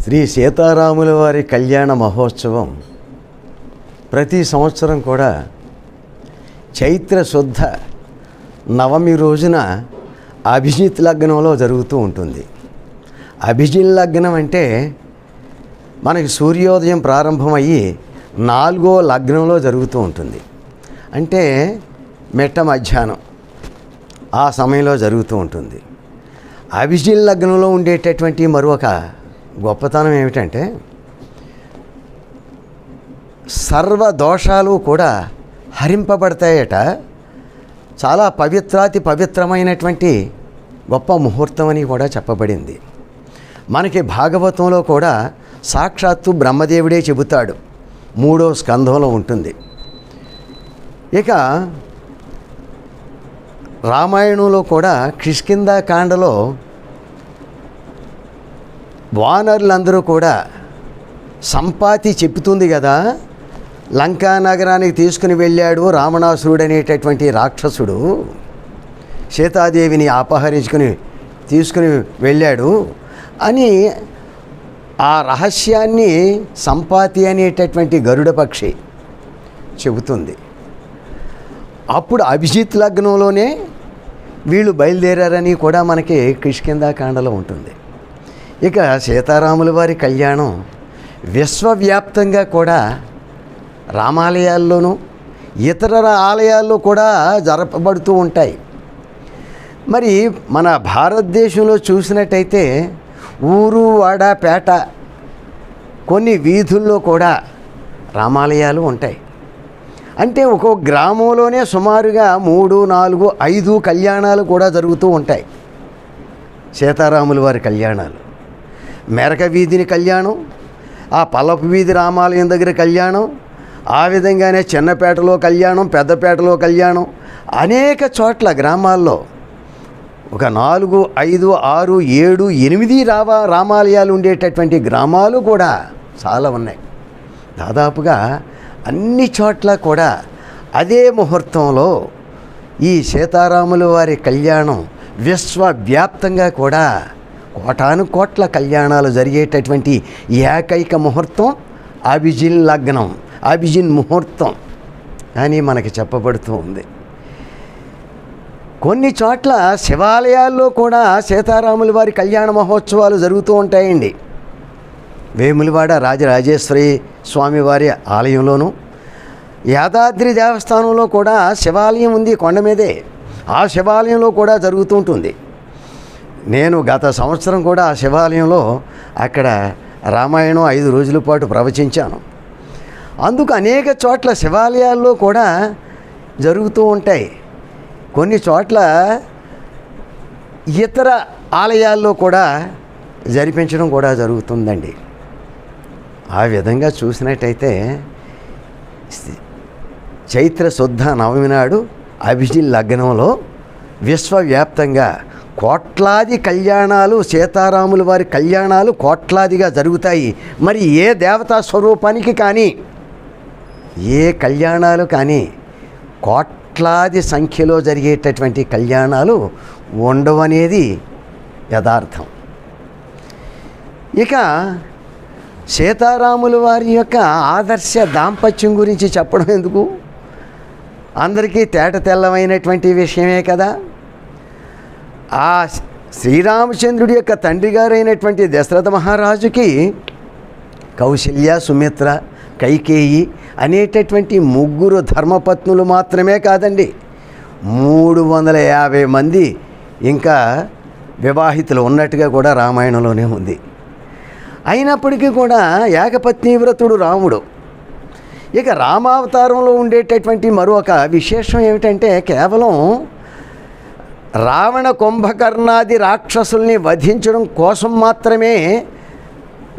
శ్రీ సీతారాముల వారి కళ్యాణ మహోత్సవం ప్రతి సంవత్సరం కూడా చైత్ర శుద్ధ నవమి రోజున అభిజిత్ లగ్నంలో జరుగుతూ ఉంటుంది. అభిజిత్ లగ్నం అంటే మనకి సూర్యోదయం ప్రారంభమయ్యి 4వ లగ్నంలో జరుగుతూ ఉంటుంది. అంటే మెట్ట మధ్యాహ్నం ఆ సమయంలో జరుగుతూ ఉంటుంది. అభిజిత్ లగ్నంలో ఉండేటటువంటి మరొక గొప్పతనం ఏమిటంటే సర్వ దోషాలు కూడా హరింపబడతాయట. చాలా పవిత్రాతి పవిత్రమైనటువంటి గొప్ప ముహూర్తం అని కూడా చెప్పబడింది. మనకి భాగవతంలో కూడా సాక్షాత్తు బ్రహ్మదేవుడే చెబుతాడు, 3వ స్కంధంలో ఉంటుంది. ఇక రామాయణంలో కూడా కిష్కింధాకాండలో వానరులందరూ కూడా సంపాతి చెప్పుతుంది కదా, లంకా నగరానికి తీసుకుని వెళ్ళాడు రావణాసురుడు అనేటటువంటి రాక్షసుడు, సీతాదేవిని అపహరించుకుని తీసుకుని వెళ్ళాడు అని ఆ రహస్యాన్ని సంపాతి అనేటటువంటి గరుడ పక్షి చెబుతుంది. అప్పుడు అభిజిత్ లగ్నంలోనే వీళ్ళు బయలుదేరారని కూడా మనకి కిష్కింధాకాండలో ఉంటుంది. ఇక సీతారాముల వారి కళ్యాణం విశ్వవ్యాప్తంగా కూడా రామాలయాల్లోనూ ఇతర ఆలయాల్లో కూడా జరపబడుతూ ఉంటాయి. మరి మన భారతదేశంలో చూసినట్టయితే ఊరు వాడ పేట కొన్ని వీధుల్లో కూడా రామాలయాలు ఉంటాయి. అంటే ఒక్కొక్క గ్రామంలోనే సుమారుగా 3, 4, 5 కళ్యాణాలు కూడా జరుగుతూ ఉంటాయి. సీతారాముల వారి కళ్యాణాలు, మెరక వీధిని కళ్యాణం, ఆ పల్లపు వీధి రామాలయం దగ్గర కళ్యాణం, ఆ విధంగానే చిన్నపేటలో కళ్యాణం, పెద్దపేటలో కళ్యాణం, అనేక చోట్ల గ్రామాల్లో ఒక 4, 5, 6, 7, 8 రామాలయాలు ఉండేటటువంటి గ్రామాలు కూడా చాలా ఉన్నాయి. దాదాపుగా అన్ని చోట్ల కూడా అదే ముహూర్తంలో ఈ సీతారాముల వారి కళ్యాణం విశ్వవ్యాప్తంగా కూడా కోటాను కోట్ల కళ్యాణాలు జరిగేటటువంటి ఏకైక ముహూర్తం అభిజిత్ లగ్నం, అభిజిత్ ముహూర్తం అని మనకి చెప్పబడుతూ ఉంది. కొన్ని చోట్ల శివాలయాల్లో కూడా సీతారాముల వారి కళ్యాణ మహోత్సవాలు జరుగుతూ ఉంటాయండి. వేములవాడ రాజరాజేశ్వరి స్వామివారి ఆలయంలోనూ, యాదాద్రి దేవస్థానంలో కూడా శివాలయం ఉంది కొండ మీదే, ఆ శివాలయంలో కూడా జరుగుతూ ఉంటుంది. నేను గత సంవత్సరం కూడా ఆ శివాలయంలో అక్కడ రామాయణం 5 రోజుల పాటు ప్రవచించాను. అందుకు అనేక చోట్ల శివాలయాల్లో కూడా జరుగుతూ ఉంటాయి. కొన్ని చోట్ల ఇతర ఆలయాల్లో కూడా జరిపించడం కూడా జరుగుతుందండి. ఆ విధంగా చూసినట్టయితే చైత్ర శుద్ధ నవమి నాడు అభిజిత్ లగ్నంలో విశ్వవ్యాప్తంగా కోట్లాది కళ్యాణాలు, సీతారాముల వారి కళ్యాణాలు కోట్లాదిగా జరుగుతాయి. మరి ఏ దేవతా స్వరూపానికి కానీ, ఏ కళ్యాణాలు కానీ కోట్లాది సంఖ్యలో జరిగేటటువంటి కళ్యాణాలు ఉండవనేది యథార్థం. ఇక సీతారాముల వారి యొక్క ఆదర్శ దాంపత్యం గురించి చెప్పడం ఎందుకు, అందరికీ తేట తెల్లమైనటువంటి విషయమే కదా. ఆ శ్రీరామచంద్రుడి యొక్క తండ్రి గారైనటువంటి దశరథ మహారాజుకి కౌశల్య, సుమిత్ర, కైకేయి అనేటటువంటి 3 ధర్మపత్నులు మాత్రమే కాదండి, 350 మంది ఇంకా వివాహితులు ఉన్నట్టుగా కూడా రామాయణంలోనే ఉంది. అయినప్పటికీ కూడా ఏకపత్ని వ్రతుడు రాముడు. ఇక రామావతారంలో ఉండేటటువంటి మరొక విశేషం ఏమిటంటే కేవలం రావణ కుంభకర్ణాది రాక్షసుల్ని వధించడం కోసం మాత్రమే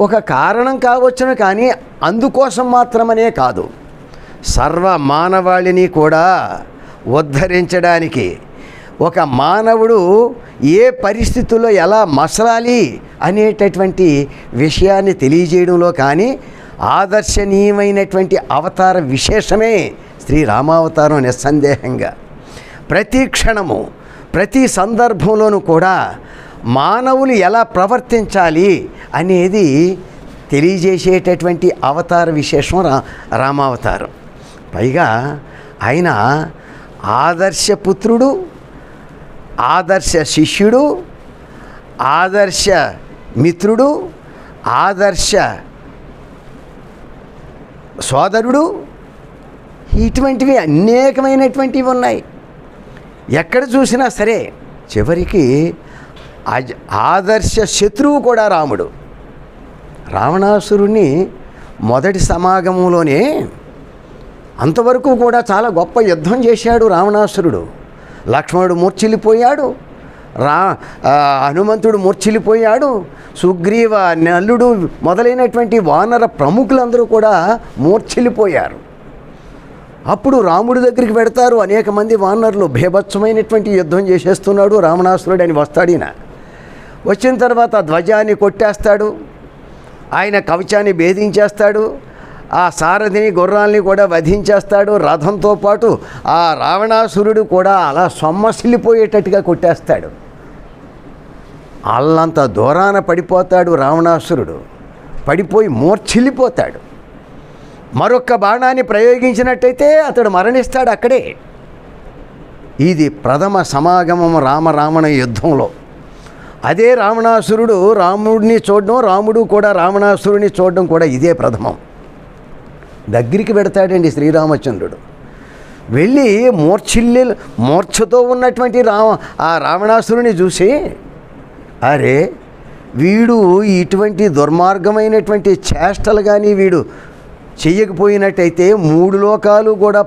ఒక కారణం కావచ్చును, కానీ అందుకోసం మాత్రమనే కాదు, సర్వ మానవాళిని కూడా ఉద్ధరించడానికి, ఒక మానవుడు ఏ పరిస్థితుల్లో ఎలా మసలాలి అనేటటువంటి విషయాన్ని తెలియజేయడంలో కానీ ఆదర్శనీయమైనటువంటి అవతార విశేషమే శ్రీరామావతారం. నిస్సందేహంగా ప్రతి క్షణము, ప్రతి సందర్భంలోనూ కూడా మానవులు ఎలా ప్రవర్తించాలి అనేది తెలియజేసేటటువంటి అవతార విశేషం రామావతారం. పైగా ఆయన ఆదర్శపుత్రుడు, ఆదర్శ శిష్యుడు, ఆదర్శ మిత్రుడు, ఆదర్శ సోదరుడు, ఇటువంటివి అనేకమైనటువంటివి ఉన్నాయి. ఎక్కడ చూసినా సరే చివరికి ఆదర్శ శత్రువు కూడా రాముడు. రావణాసురుణ్ణి మొదటి సమాగమంలోనే అంతవరకు కూడా చాలా గొప్ప యుద్ధం చేశాడు రావణాసురుడు. లక్ష్మణుడు మూర్ఛిల్లిపోయాడు, హనుమంతుడు మూర్ఛిల్లిపోయాడు, సుగ్రీవ, నలుడు మొదలైనటువంటి వానర ప్రముఖులందరూ కూడా మూర్ఛిల్లిపోయారు. అప్పుడు రాముడి దగ్గరికి పెడతారు అనేక మంది వానరులు. భీభత్సమైనటువంటి యుద్ధం చేసేస్తున్నాడు రావణాసురుడు అని వస్తాడిన. వచ్చిన తర్వాత ధ్వజాన్ని కొట్టేస్తాడు, ఆయన కవచాన్ని భేదించేస్తాడు, ఆ సారథిని గుర్రాల్ని కూడా వధించేస్తాడు. రథంతో పాటు ఆ రావణాసురుడు కూడా అలా సొమ్మసిల్లిపోయేటట్టుగా కొట్టేస్తాడు. అల్లంత దూరాన పడిపోతాడు రావణాసురుడు. పడిపోయి మూర్ఛిల్లిపోతాడు. మరొక్క బాణాన్ని ప్రయోగించినట్టయితే అతడు మరణిస్తాడు అక్కడే. ఇది ప్రథమ సమాగమం రామరావణ యుద్ధంలో. అదే రావణాసురుడు రాముడిని చూడడం, రాముడు కూడా రావణాసురుడిని చూడడం కూడా ఇదే ప్రథమం. దగ్గరికి పెడతాడండి శ్రీరామచంద్రుడు. వెళ్ళి మూర్ఛతో ఉన్నటువంటి ఆ రావణాసురుని చూసి, అరే వీడు ఇటువంటి దుర్మార్గమైనటువంటి చేష్టలు కానీ వీడు చెయ్యకపోయినట్టయితే 3 లోకాలు కూడా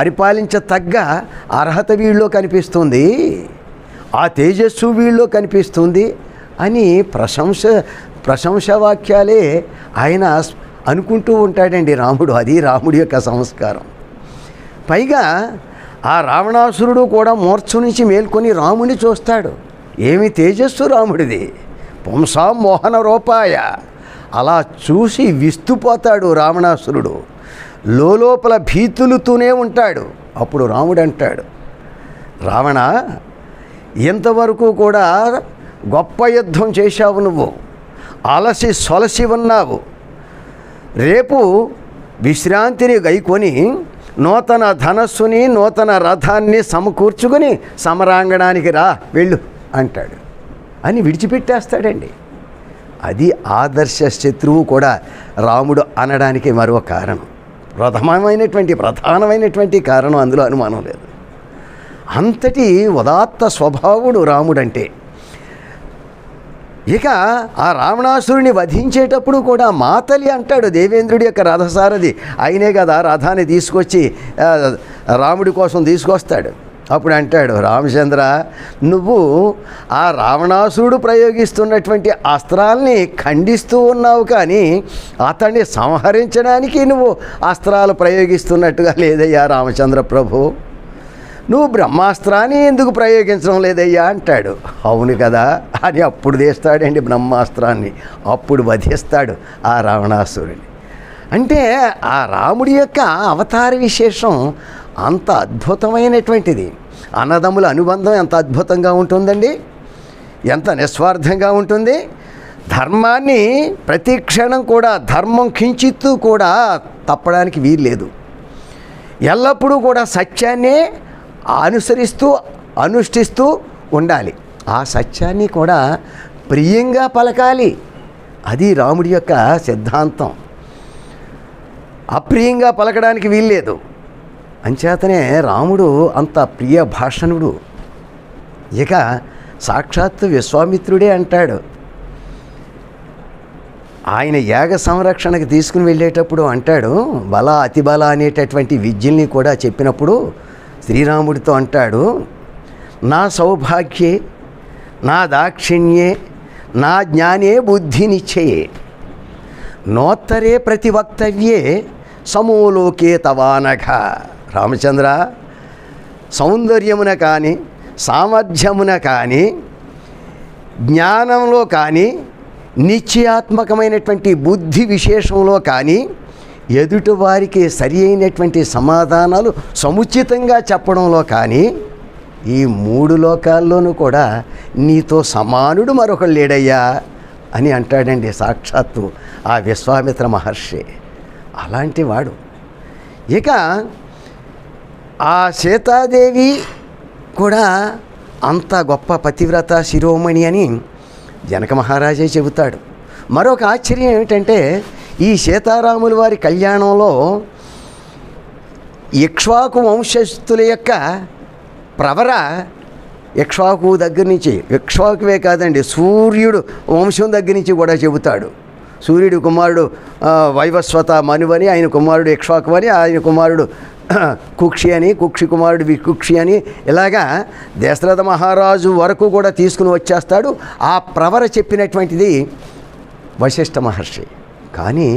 పరిపాలించతగ్గ అర్హత వీళ్ళలో కనిపిస్తుంది, ఆ తేజస్సు వీళ్ళలో కనిపిస్తుంది అని ప్రశంసవాక్యాలే ఆయన అనుకుంటూ ఉంటాడండి రాముడు. అది రాముడి యొక్క సంస్కారం. పైగా ఆ రావణాసురుడు కూడా మూర్ఛ నుంచి మేల్కొని రాముని చూస్తాడు. ఏమి తేజస్సు రాముడిది, పుంసాం మోహన రూపాయ. అలా చూసి విస్తుపోతాడు రావణాసురుడు. లోపల భీతులుతూనే ఉంటాడు. అప్పుడు రాముడు అంటాడు, రావణ, ఇంతవరకు కూడా గొప్ప యుద్ధం చేశావు, నువ్వు అలసి సొలసి ఉన్నావు. రేపు విశ్రాంతిని గైకొని నూతన ధనస్సుని నూతన రథాన్ని సమకూర్చుకొని సమరాంగణానికి రా, వెళ్ళు అంటాడు. అని విడిచిపెట్టేస్తాడండి. అది ఆదర్శ శత్రువు కూడా రాముడు అనడానికి మరో కారణం, ప్రధానమైనటువంటి కారణం, అందులో అనుమానం లేదు. అంతటి ఉదాత్త స్వభావుడు రాముడంటే. ఇక ఆ రావణాసురుని వధించేటప్పుడు కూడా మాతలి అంటాడు, దేవేంద్రుడి యొక్క రథసారథి అయినే కదా రథాన్ని తీసుకొచ్చి రాముడి కోసం తీసుకొస్తాడు. అప్పుడు అంటాడు, రామచంద్ర, నువ్వు ఆ రావణాసురుడు ప్రయోగిస్తున్నటువంటి అస్త్రాల్ని ఖండిస్తూ ఉన్నావు, కానీ అతన్ని సంహరించడానికి నువ్వు అస్త్రాలు ప్రయోగిస్తున్నట్టుగా లేదయ్యా రామచంద్ర ప్రభు. నువ్వు బ్రహ్మాస్త్రాన్ని ఎందుకు ప్రయోగించడం లేదయ్యా అంటాడు. అవును కదా అని అప్పుడు తీస్తాడండి బ్రహ్మాస్త్రాన్ని. అప్పుడు వధిస్తాడు ఆ రావణాసురుని. అంటే ఆ రాముడి యొక్క అవతార విశేషం అంత అద్భుతమైనటువంటిది. అన్నదమ్ముల అనుబంధం ఎంత అద్భుతంగా ఉంటుందండి, ఎంత నిస్వార్థంగా ఉంటుంది. ధర్మాన్ని ప్రతి క్షణం కూడా ధర్మం కించిత్తు కూడా తప్పడానికి వీల్లేదు. ఎల్లప్పుడూ కూడా సత్యాన్నే అనుష్ఠిస్తూ ఉండాలి. ఆ సత్యాన్ని కూడా ప్రియంగా పలకాలి. అది రాముడి యొక్క సిద్ధాంతం. అప్రియంగా పలకడానికి వీల్లేదు. అంచేతనే రాముడు అంత ప్రియ భాషణుడు. ఇక సాక్షాత్తు విశ్వామిత్రుడే అంటాడు, ఆయన యాగ సంరక్షణకు తీసుకుని వెళ్ళేటప్పుడు అంటాడు, బల అతిబల అనేటటువంటి విద్యల్ని కూడా చెప్పినప్పుడు శ్రీరాముడితో అంటాడు, నా సౌభాగ్యే, నా దాక్షిణ్యే, నా జ్ఞానే బుద్ధి నిశ్చయే, నోత్తరే ప్రతివక్తవ్యే సమూలోకే తవానఘ. రామచంద్ర, సౌందర్యమున కానీ, సామర్థ్యమున కానీ, జ్ఞానంలో కానీ, నిశ్చయాత్మకమైనటువంటి బుద్ధి విశేషంలో కానీ, ఎదుటివారికి సరి అయినటువంటి సమాధానాలు సముచితంగా చెప్పడంలో కానీ, ఈ 3 లోకాల్లోనూ కూడా నీతో సమానుడు మరొకడు లేడయ్యా అని అంటాడండి సాక్షాత్తు ఆ విశ్వామిత్ర మహర్షి. అలాంటి వాడు. ఇక ఆ సీతాదేవి కూడా అంత గొప్ప పతివ్రత శిరోమణి అని జనక మహారాజే చెబుతాడు. మరొక ఆశ్చర్యం ఏమిటంటే ఈ సీతారాముల వారి కళ్యాణంలో ఇక్ష్వాకు వంశస్థుల యొక్క ప్రవర ఇక్ష్వాకు దగ్గర నుంచి, ఇక్ష్వాకువే కాదండి, సూర్యుడు వంశం దగ్గర నుంచి కూడా చెబుతాడు. సూర్యుడి కుమారుడు వైవస్వత మనువని, ఆయన కుమారుడు ఇక్ష్వాకు అని, ఆయన కుమారుడు కుక్షి అని, కుక్షి కుమారుడు వికుక్షి అని, ఇలాగా దశరథ మహారాజు వరకు కూడా తీసుకుని వచ్చేస్తాడు. ఆ ప్రవర చెప్పినటువంటిది వశిష్ఠ మహర్షి. కానీ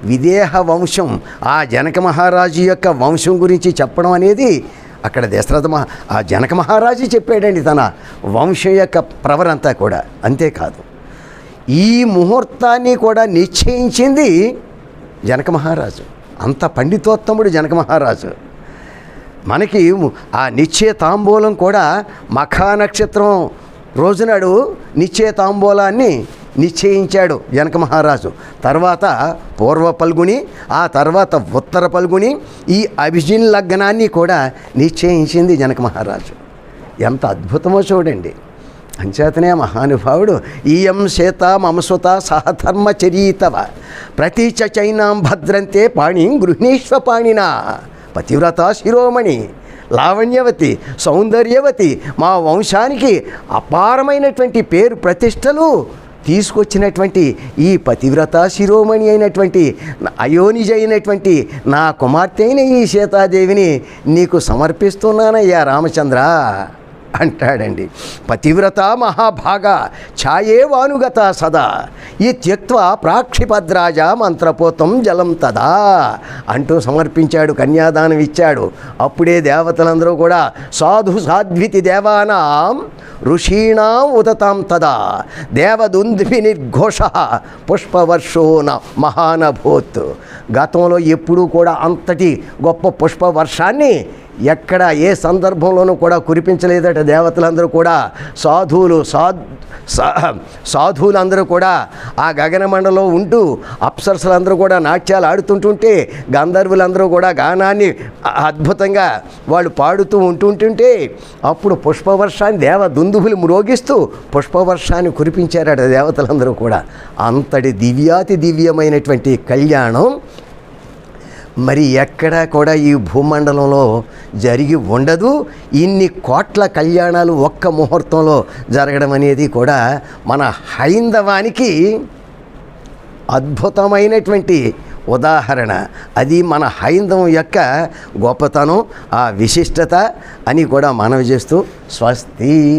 విదేహ వంశం, ఆ జనక మహారాజు యొక్క వంశం గురించి చెప్పడం అనేది అక్కడ ఆ జనక మహారాజు చెప్పాడండి తన వంశం యొక్క ప్రవరంతా కూడా. అంతేకాదు ఈ ముహూర్తాన్ని కూడా నిశ్చయించింది జనక మహారాజు. అంత పండితోత్తముడు జనక మహారాజు. మనకి ఆ నిశ్చయ తాంబూలం కూడా మఖా నక్షత్రం రోజునాడు నిశ్చయ తాంబూలాన్ని నిశ్చయించాడు జనక మహారాజు. తర్వాత పూర్వ పల్గుని, ఆ తర్వాత ఉత్తర పల్గుని, ఈ అభిజిన్ లగ్నాన్ని కూడా నిశ్చయించింది జనక మహారాజు. ఎంత అద్భుతమో చూడండి. అంచేతనే మహానుభావుడు ఈయం సీత మమసుత సహధర్మచరీతవ ప్రతీచ చైనాం భద్రంతే పాణిం గృహ్ణీష్వ పాణినా పతివ్రత శిరోమణి లావణ్యవతి సౌందర్యవతి, మా వంశానికి అపారమైనటువంటి పేరు ప్రతిష్టలు తీసుకొచ్చినటువంటి ఈ పతివ్రత శిరోమణి అయినటువంటి అయోనిజ అయినటువంటి నా కుమార్తె అయిన ఈ సీతాదేవిని నీకు సమర్పిస్తున్నానయ్యా రామచంద్ర అంటాడండి. పతివ్రత మహాభాగ ఛాయే వానుగత సదా ఈ త్యక్త్వా ప్రాక్షిపద్రాజ మంత్రపోతం జలం తదా అంటూ సమర్పించాడు, కన్యాదానం ఇచ్చాడు. అప్పుడే దేవతలందరూ కూడా సాధు సాధ్వితి దేవానాం ఋషీణాం ఉదతాం తదా దేవదుంద్భి నిర్ఘోష పుష్పవర్షో మహానభూత్. గతంలో ఎప్పుడూ కూడా అంతటి గొప్ప పుష్పవర్షాన్ని ఎక్కడ ఏ సందర్భంలోనూ కూడా కురిపించలేదట. దేవతలందరూ కూడా సాధువులందరూ కూడా ఆ గగనమండలో ఉంటూ అప్సరసలందరూ కూడా నాట్యాలు ఆడుతుంటుంటే, గంధర్వులందరూ కూడా గానాన్ని అద్భుతంగా వాళ్ళు పాడుతూ ఉంటుంటుంటే అప్పుడు పుష్పవర్షాన్ని దుందుభులు మ్రోగిస్తూ పుష్పవర్షాన్ని కురిపించారట దేవతలందరూ కూడా. అంతటి దివ్యాతి దివ్యమైనటువంటి కళ్యాణం మరి ఎక్కడా కూడా ఈ భూమండలంలో జరిగి ఉండదు. ఇన్ని కోట్ల కళ్యాణాలు ఒక్క ముహూర్తంలో జరగడం అనేది కూడా మన హైందవానికి అద్భుతమైనటువంటి ఉదాహరణ. అది మన హైందవం యొక్క గొప్పతనం, ఆ విశిష్టత అని కూడా మనవి చేస్తూ స్వస్తి.